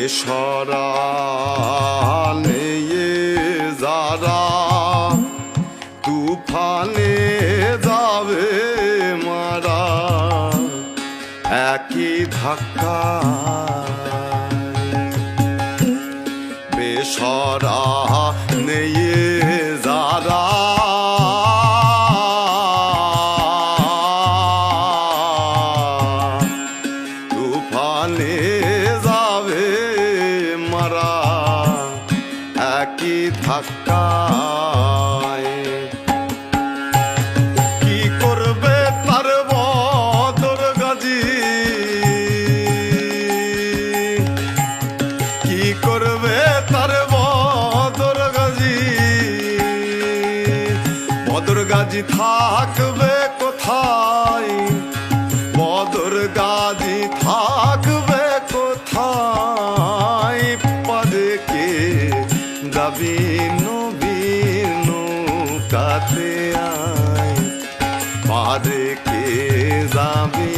বেসরা নিয়ে যারা তুফানে যাবে মারা একই ধাক্কা বেসরা নিয়ে যারা তুফানে যাবে মারা একই ধাক্কায় কি করবে তার বদর গাজী কি করবে তার বদর গাজী বদর গাজী থাকবে কোথায় বদর গাজী থাকবে কোথায় পদে কে যাবি নবীর নৌকাতে আয় পদে কে যাবি